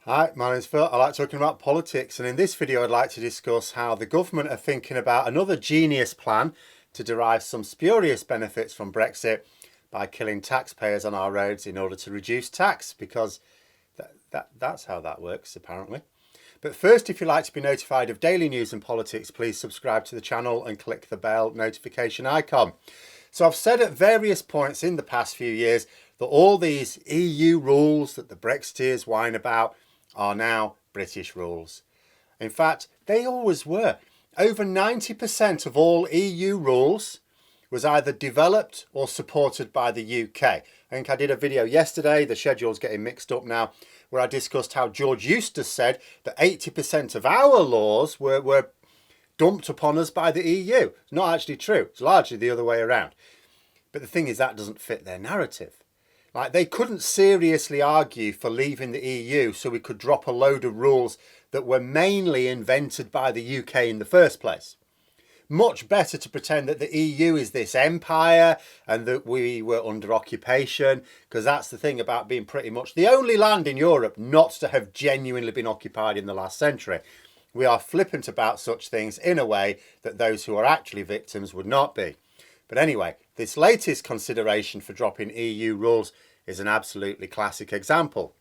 Hi, my name's Phil. I like talking about politics, and in this video I'd like to discuss how the government are thinking about another genius plan to derive some spurious benefits from Brexit by killing taxpayers on our roads in order to reduce tax, because that's how that works apparently. But first, if you'd like to be notified of daily news and politics, please subscribe to the channel and click the bell notification icon. So I've said at various points in the past few years that all these EU rules that the Brexiteers whine about are now British rules. In fact, they always were. Over 90% of all EU rules was either developed or supported by the UK. I think I did a video yesterday, the schedule's getting mixed up now, where I discussed how George Eustace said that 80% of our laws were dumped upon us by the EU. It's not actually true. It's largely the other way around. But the thing is, that doesn't fit their narrative. Like, they couldn't seriously argue for leaving the EU so we could drop a load of rules that were mainly invented by the UK in the first place. Much better to pretend that the EU is this empire and that we were under occupation, because that's the thing about being pretty much the only land in Europe not to have genuinely been occupied in the last century. We are flippant about such things in a way that those who are actually victims would not be. But anyway, this latest consideration for dropping EU rules is an absolutely classic example.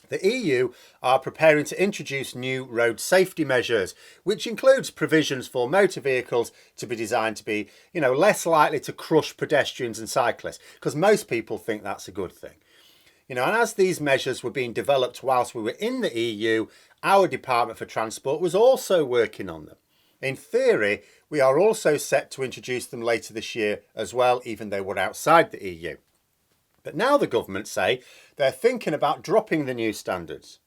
The EU are preparing to introduce new road safety measures, which includes provisions for motor vehicles to be designed to be, less likely to crush pedestrians and cyclists, because most people think that's a good thing. And as these measures were being developed whilst we were in the EU, our Department for Transport was also working on them. In theory, we are also set to introduce them later this year as well, even though we're outside the EU. But now the government say they're thinking about dropping the new standards.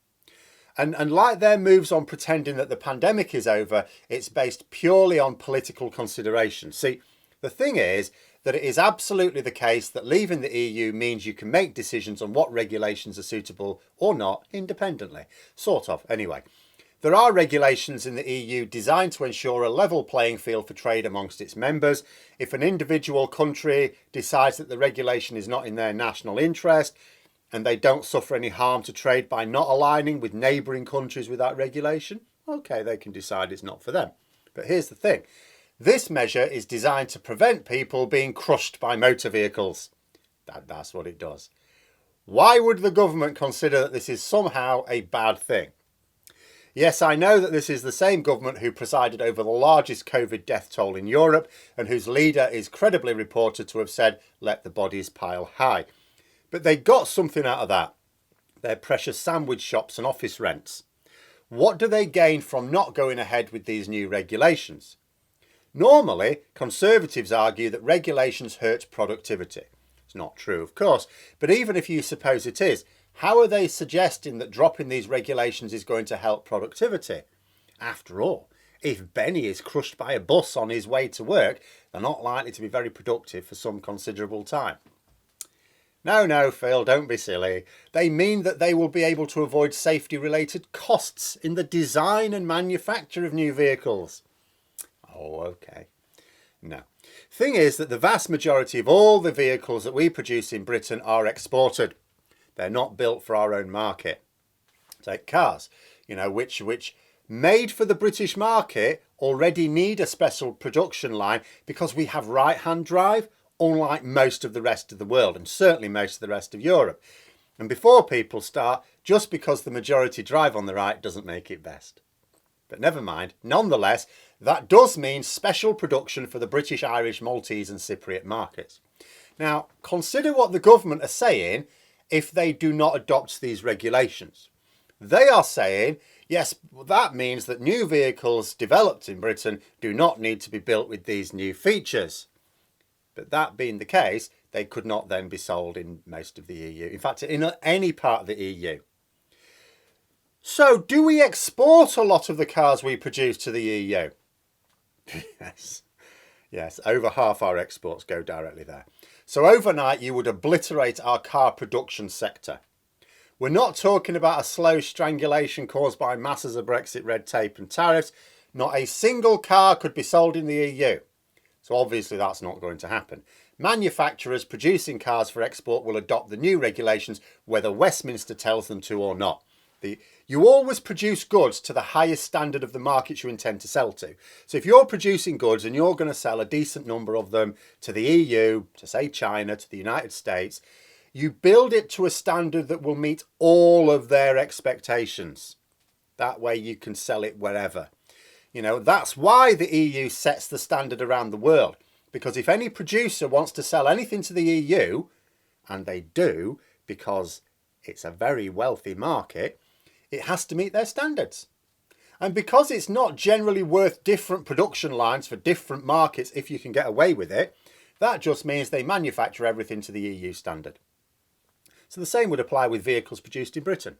And like their moves on pretending that the pandemic is over, it's based purely on political consideration. See, the thing is that it is absolutely the case that leaving the EU means you can make decisions on what regulations are suitable or not independently. Sort of, anyway. There are regulations in the EU designed to ensure a level playing field for trade amongst its members. If an individual country decides that the regulation is not in their national interest and they don't suffer any harm to trade by not aligning with neighbouring countries with that regulation, okay, they can decide it's not for them. But here's the thing. This measure is designed to prevent people being crushed by motor vehicles. That's what it does. Why would the government consider that this is somehow a bad thing? Yes, I know that this is the same government who presided over the largest COVID death toll in Europe and whose leader is credibly reported to have said, "Let the bodies pile high." But they got something out of that. Their precious sandwich shops and office rents. What do they gain from not going ahead with these new regulations? Normally, Conservatives argue that regulations hurt productivity. It's not true, of course, but even if you suppose it is, how are they suggesting that dropping these regulations is going to help productivity? After all, if Benny is crushed by a bus on his way to work, they're not likely to be very productive for some considerable time. No, Phil, don't be silly. They mean that they will be able to avoid safety-related costs in the design and manufacture of new vehicles. Oh, okay. No. Thing is that the vast majority of all the vehicles that we produce in Britain are exported. They're not built for our own market. Take cars, which made for the British market already need a special production line because we have right-hand drive, unlike most of the rest of the world and certainly most of the rest of Europe. And before people start, just because the majority drive on the right doesn't make it best. But never mind, nonetheless, that does mean special production for the British, Irish, Maltese and Cypriot markets. Now, consider what the government are saying if they do not adopt these regulations. They are saying, yes, that means that new vehicles developed in Britain do not need to be built with these new features. But that being the case, they could not then be sold in most of the EU. In fact, in any part of the EU. So, do we export a lot of the cars we produce to the EU? Yes, over half our exports go directly there. So overnight you would obliterate our car production sector. We're not talking about a slow strangulation caused by masses of Brexit red tape and tariffs. Not a single car could be sold in the EU. So obviously that's not going to happen. Manufacturers producing cars for export will adopt the new regulations whether Westminster tells them to or not. You always produce goods to the highest standard of the markets you intend to sell to. So if you're producing goods and you're going to sell a decent number of them to the EU, to say China, to the United States, you build it to a standard that will meet all of their expectations. That way you can sell it wherever. You know, that's why the EU sets the standard around the world. Because if any producer wants to sell anything to the EU, and they do, because it's a very wealthy market, it has to meet their standards. And because it's not generally worth different production lines for different markets if you can get away with it, that just means they manufacture everything to the EU standard. So the same would apply with vehicles produced in Britain.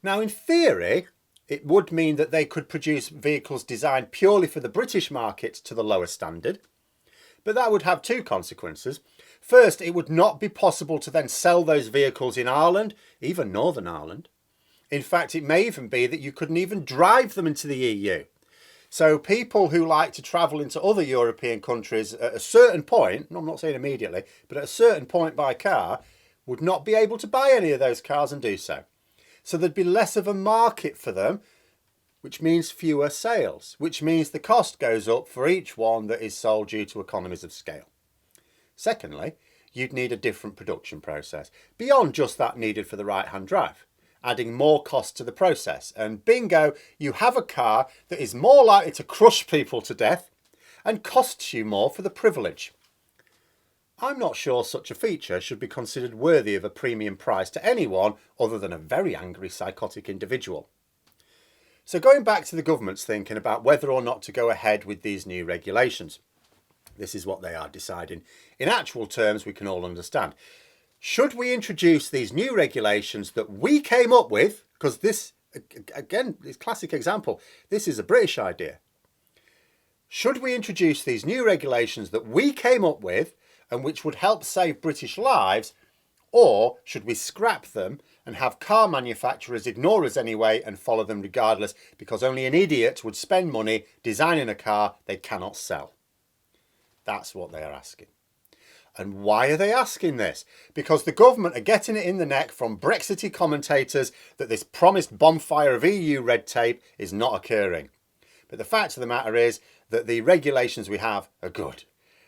Now, in theory, it would mean that they could produce vehicles designed purely for the British market to the lower standard. But that would have two consequences. First, it would not be possible to then sell those vehicles in Ireland, even Northern Ireland. In fact, it may even be that you couldn't even drive them into the EU. So people who like to travel into other European countries at a certain point, I'm not saying immediately, but at a certain point by car, would not be able to buy any of those cars and do so. So there'd be less of a market for them, which means fewer sales, which means the cost goes up for each one that is sold due to economies of scale. Secondly, you'd need a different production process, beyond just that needed for the right-hand drive, adding more cost to the process. And bingo, you have a car that is more likely to crush people to death and costs you more for the privilege. I'm not sure such a feature should be considered worthy of a premium price to anyone other than a very angry psychotic individual. So going back to the government's thinking about whether or not to go ahead with these new regulations. This is what they are deciding. In actual terms, we can all understand. Should we introduce these new regulations that we came up with? Because this, again, this classic example, this is a British idea. Should we introduce these new regulations that we came up with and which would help save British lives? Or should we scrap them and have car manufacturers ignore us anyway and follow them regardless because only an idiot would spend money designing a car they cannot sell? That's what they are asking. And why are they asking this? Because the government are getting it in the neck from Brexity commentators that this promised bonfire of EU red tape is not occurring. But the fact of the matter is that the regulations we have are good.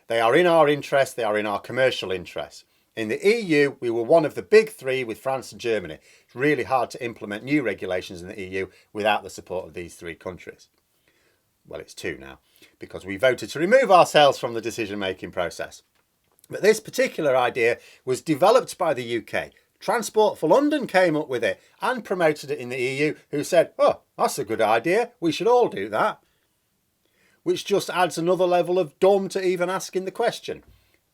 They are in our interest, they are in our commercial interest. In the EU, we were one of the big three with France and Germany. It's really hard to implement new regulations in the EU without the support of these three countries. Well, it's two now, because we voted to remove ourselves from the decision-making process. But this particular idea was developed by the UK. Transport for London came up with it and promoted it in the EU, who said, oh, that's a good idea, we should all do that. Which just adds another level of dumb to even asking the question.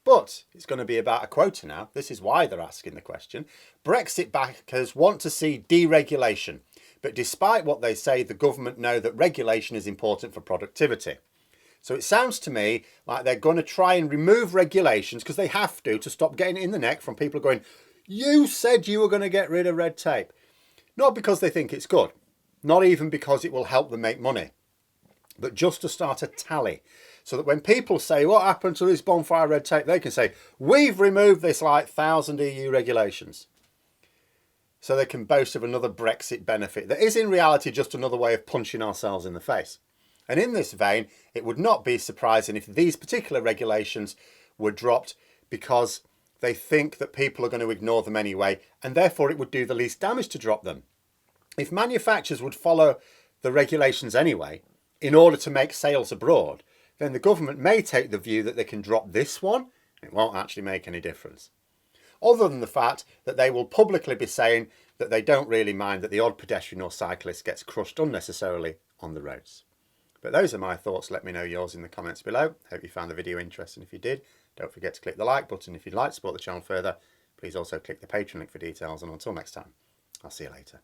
But it's going to be about a quota now. This is why they're asking the question. Brexit backers want to see deregulation. But despite what they say, the government know that regulation is important for productivity. So it sounds to me like they're going to try and remove regulations because they have to stop getting it in the neck from people going, you said you were going to get rid of red tape. Not because they think it's good. Not even because it will help them make money. But just to start a tally. So that when people say, what happened to this bonfire red tape? They can say, we've removed this like 1,000 EU regulations. So they can boast of another Brexit benefit that is in reality just another way of punching ourselves in the face. And in this vein, it would not be surprising if these particular regulations were dropped because they think that people are going to ignore them anyway, and therefore it would do the least damage to drop them. If manufacturers would follow the regulations anyway, in order to make sales abroad, then the government may take the view that they can drop this one. It won't actually make any difference. Other than the fact that they will publicly be saying that they don't really mind that the odd pedestrian or cyclist gets crushed unnecessarily on the roads. But those are my thoughts. Let me know yours in the comments below. Hope you found the video interesting. If you did, don't forget to click the like button. If you'd like to support the channel further, please also click the Patreon link for details. And until next time, I'll see you later.